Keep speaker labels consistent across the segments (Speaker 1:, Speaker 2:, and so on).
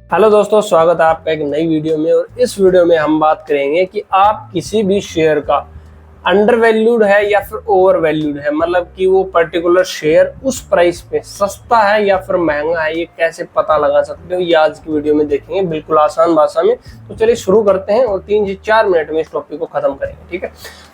Speaker 1: Hello दोस्तों, स्वागत है आपका एक नई वीडियो में। और इस वीडियो में हम बात करेंगे कि आप किसी भी शेयर का अंडर वैल्यूड है या फिर ओवर वैल्यूड है, मतलब कि वो पर्टिकुलर शेयर उस प्राइस पे सस्ता है या फिर महंगा है, ये कैसे पता लगा सकते हो, ये आज की वीडियो में देखेंगे बिल्कुल आसान भाषा में। तो चलिए शुरू करते हैं और 3 से 4 मिनट में इस टॉपिक को खत्म करेंगे। ठीक है,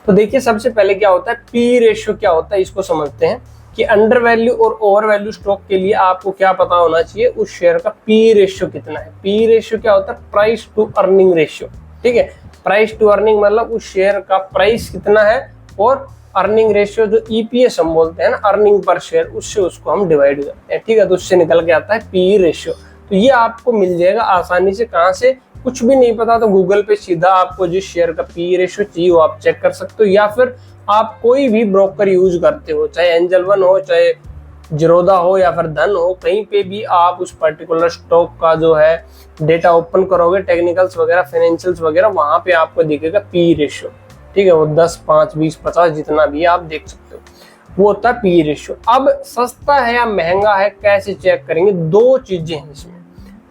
Speaker 1: तो देखिए सबसे पहले क्या होता है, पी रेशियो क्या होता है, इसको समझते हैं कि अंडर वैल्यू और ओवर वैल्यू स्टॉक के लिए आपको क्या पता होना चाहिए, उस शेयर का पी रेशियो कितना है। पी रेशियो क्या होता है, प्राइस टू अर्निंग रेशियो। ठीक है, प्राइस टू अर्निंग मतलब उस शेयर का प्राइस कितना है, और अर्निंग रेशियो जो ईपीएस हम बोलते हैं ना, अर्निंग पर शेयर, उससे उसको हम डिवाइड करते हैं। ठीक है, तो उससे निकल के आता है पी रेशियो। तो ये आपको मिल जाएगा आसानी से। कहाँ से, कुछ भी नहीं पता तो गूगल पे सीधा आपको जिस शेयर का पी रेशियो चाहिए वो आप चेक कर सकते हो, या फिर आप कोई भी ब्रोकर यूज करते हो, चाहे एंजल वन हो, चाहे जीरोधा हो या फिर धन हो, कहीं पे भी आप उस पर्टिकुलर स्टॉक का जो है डेटा ओपन करोगे, टेक्निकल्स वगैरह, फाइनेंशियल्स वगैरह, वहां पे आपको दिखेगा पी रेशियो। ठीक है, वो 10, 5, 20, 50 जितना भी आप देख सकते हो, वो होता है पी रेशियो। अब सस्ता है या महंगा है कैसे चेक करेंगे, 2 चीजें हैं इसमें।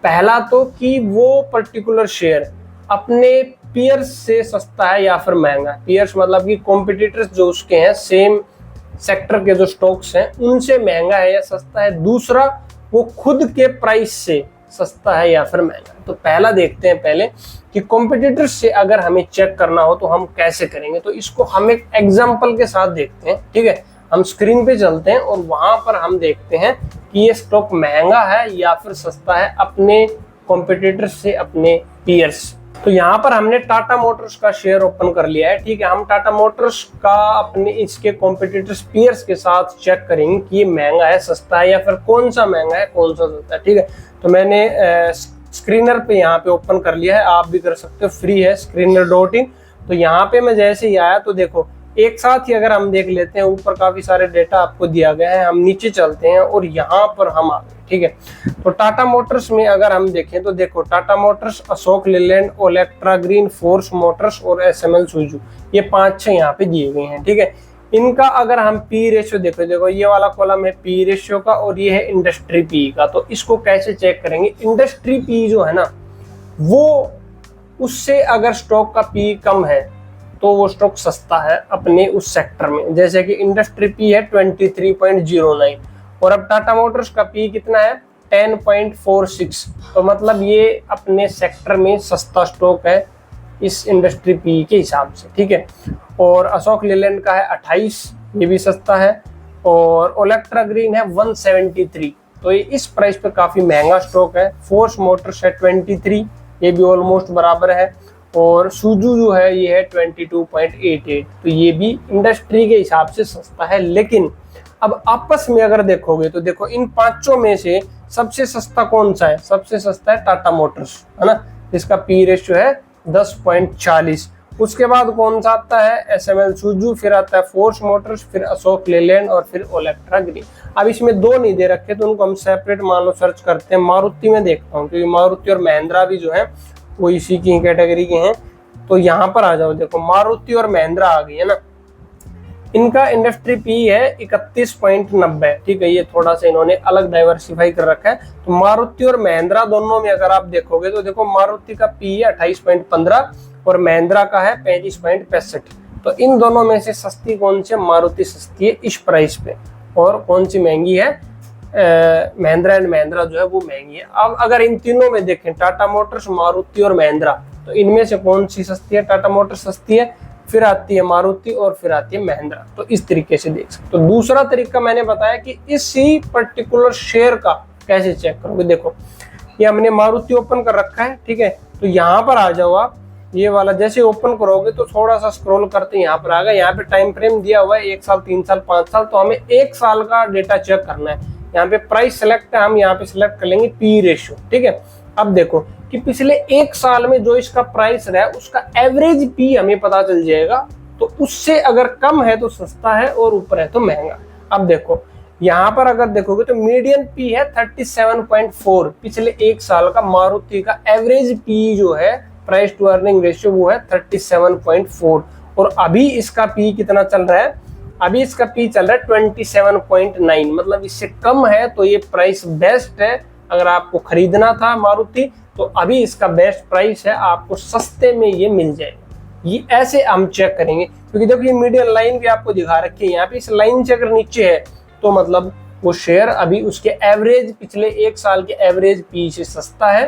Speaker 1: पहला तो कि वो पर्टिकुलर शेयर अपने पीयर्स से सस्ता है या फिर महंगा है। पीयर्स मतलब कि कॉम्पिटिटर्स जो उसके हैं, सेम सेक्टर के जो स्टॉक्स हैं, उनसे महंगा है या सस्ता है। दूसरा, वो खुद के प्राइस से सस्ता है या फिर महंगा है। तो पहला देखते हैं पहले कि कॉम्पिटिटर्स से अगर हमें चेक करना हो तो हम कैसे करेंगे। तो इसको हम एक एग्जाम्पल के साथ देखते हैं। ठीक है, हम स्क्रीन पे चलते हैं और वहां पर हम देखते हैं कि ये स्टॉक महंगा है या फिर सस्ता है अपने कॉम्पिटिटर्स से, अपने पीयर्स। तो यहाँ पर हमने टाटा मोटर्स का शेयर ओपन कर लिया है। ठीक है, हम टाटा मोटर्स का अपने इसके कॉम्पिटिटर्स पीयर्स के साथ चेक करेंगे कि ये महंगा है, सस्ता है, या फिर कौन सा महंगा है, कौन सा सस्ता है। ठीक है, तो मैंने स्क्रीनर पे यहाँ पे ओपन कर लिया है, आप भी कर सकते हो, फ्री है screener.in। तो यहाँ पे मैं जैसे ही आया तो देखो एक साथ ही अगर हम देख लेते हैं, ऊपर काफी सारे डेटा आपको दिया गया है। हम नीचे चलते हैं और यहाँ पर हम आ गए। ठीक है, तो टाटा मोटर्स में अगर हम देखें तो देखो Tata Motors, Ashok Leyland, Olectra green, force Motors और एसएमएल सुजू, ये 5-6 यहाँ पे दिए गए हैं। ठीक है, इनका अगर हम पी रेशियो देखो ये वाला कॉलम है पी रेशियो का और ये है इंडस्ट्री पी का। तो इसको कैसे चेक करेंगे, इंडस्ट्री पी जो है ना, वो उससे अगर स्टॉक का पी कम है तो वो स्टॉक सस्ता है अपने उस सेक्टर में। जैसे कि इंडस्ट्री पी है 23.09 और अब टाटा मोटर्स का पी कितना है, 10.46। तो मतलब ये अपने सेक्टर में सस्ता स्टॉक है इस इंडस्ट्री पी के हिसाब से। ठीक है, और अशोक लेलैंड का है 28, ये भी सस्ता है, और ओलेक्ट्रा ग्रीन है 173, तो ये इस प्राइस पे काफी महंगा स्टॉक है। फोर्स मोटर्स है 23, ये भी ऑलमोस्ट बराबर है, और सुजू जो है ये है 22.88, तो ये भी इंडस्ट्री के हिसाब से सस्ता है। लेकिन अब आपस में अगर देखोगे तो देखो इन 5 में से सबसे सस्ता कौन सा है, सबसे सस्ता है टाटा मोटर्स, है ना, इसका पी रेशियो है 10.40। उसके बाद कौन सा आता है, एसएमएल सुजू, फिर आता है फोर्स मोटर्स, फिर अशोक लेलैंड और फिर ओलेक्ट्रा ग्रीन। अब इसमें 2 नहीं दे रखे तो उनको हम सेपरेट मान लो सर्च करते हैं। मारुति में देखता हूँ क्योंकि मारुति और महिंद्रा भी जो है वो इसी की कैटेगरी के हैं। तो यहाँ पर आ जाओ, देखो मारुति और महिंद्रा आ गई है ना, इनका इंडस्ट्री पी है 31.90। ठीक है, ये थोड़ा सा इन्होंने अलग डाइवर्सिफाई कर रखा है। तो मारुति और महिंद्रा दोनों में अगर आप देखोगे तो देखो मारुति का पी है 28.15 और महिंद्रा का है 35.65। तो इन दोनों में से सस्ती कौन सी, मारुति सस्ती है इस प्राइस पे, और कौन सी महंगी है, महिंद्रा एंड महिंद्रा जो है वो महंगी है। अब अगर इन तीनों में देखें, टाटा मोटर्स, मारुति और महिंद्रा, तो इनमें से कौन सी सस्ती है, टाटा मोटर्स सस्ती है, फिर आती है मारुति और फिर आती है महिंद्रा। तो इस तरीके से देख सकते हो। दूसरा तरीका मैंने बताया कि इसी पर्टिकुलर शेयर का कैसे चेक करोगे। देखो ये हमने मारुति ओपन कर रखा है। ठीक है, तो यहाँ पर आ जाओ आप, ये वाला जैसे ओपन करोगे तो थोड़ा सा स्क्रॉल करते हैं, यहाँ पर आ गए। यहाँ पे टाइम फ्रेम दिया हुआ है 1 साल, 3 साल, 5 साल, तो हमें 1 साल का डेटा चेक करना है। यहाँ पे प्राइस सेलेक्ट है, हम यहाँ पे सिलेक्ट कर लेंगे पी रेशियो। ठीक है, अब देखो कि पिछले 1 साल में जो इसका प्राइस रहा है उसका एवरेज पी हमें पता चल जाएगा। तो उससे अगर कम है तो सस्ता है और ऊपर है तो महंगा। अब देखो यहाँ पर अगर देखोगे तो मीडियन पी है 37.4, पिछले 1 साल का मारुति का एवरेज पी जो है, प्राइस टू अर्निंग रेशियो, वो है 37.4। और अभी इसका पी कितना चल रहा है, अभी इसका पी चल रहा है 27.9, मतलब इससे कम है तो ये प्राइस बेस्ट है अगर आपको खरीदना था मारुति तो अभी इसका बेस्ट प्राइस है, आपको सस्ते में ये मिल जाएगा। ये ऐसे हम चेक करेंगे, क्योंकि देखो ये मीडियम लाइन भी आपको दिखा रखी है यहाँ पे, इस लाइन से अगर नीचे है तो मतलब वो शेयर अभी उसके एवरेज पिछले 1 साल के एवरेज पी से सस्ता है,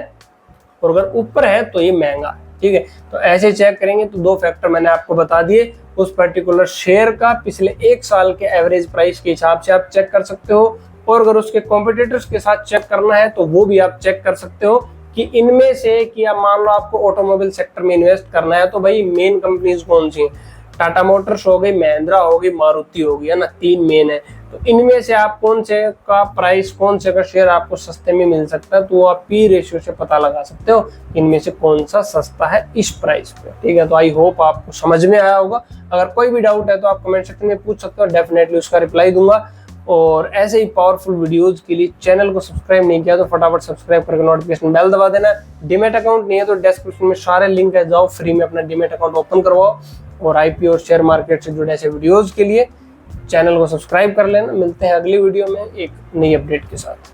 Speaker 1: और अगर ऊपर है तो ये महंगा है। ठीक है, तो ऐसे चेक करेंगे तो 2 फैक्टर मैंने आपको बता दिए, उस पर्टिकुलर शेयर का पिछले 1 साल के एवरेज प्राइस के हिसाब से आप चेक कर सकते हो, और अगर उसके कॉम्पिटिटर्स के साथ चेक करना है तो वो भी आप चेक कर सकते हो कि इनमें से कि आप मान लो आपको ऑटोमोबाइल सेक्टर में इन्वेस्ट करना है तो भाई मेन कंपनीज कौन सी हैं, टाटा मोटर्स हो गई, महिंद्रा हो गई, मारुति हो गई, है ना, 3 मेन है। तो इनमें से आप कौन से का प्राइस, कौन से का शेयर आपको सस्ते में मिल सकता है, तो वो आप पी रेशियो से पता लगा सकते हो इनमें से कौन सा सस्ता है इस प्राइस पे। ठीक है, तो आई होप आपको समझ में आया होगा। अगर कोई भी डाउट है तो आप कमेंट सेक्शन में पूछ सकते हो, डेफिनेटली उसका रिप्लाई दूंगा। और ऐसे ही पावरफुल वीडियोज के लिए चैनल को सब्सक्राइब नहीं किया तो फटाफट सब्सक्राइब करके नोटिफिकेशन बेल दबा देना। डीमैट अकाउंट नहीं है तो डिस्क्रिप्शन में सारे लिंक है, जाओ फ्री में अपना डीमैट अकाउंट ओपन करवाओ, और आईपीओ और शेयर मार्केट से जुड़े ऐसे वीडियोज के लिए चैनल को सब्सक्राइब कर लेना। मिलते हैं अगली वीडियो में एक नई अपडेट के साथ।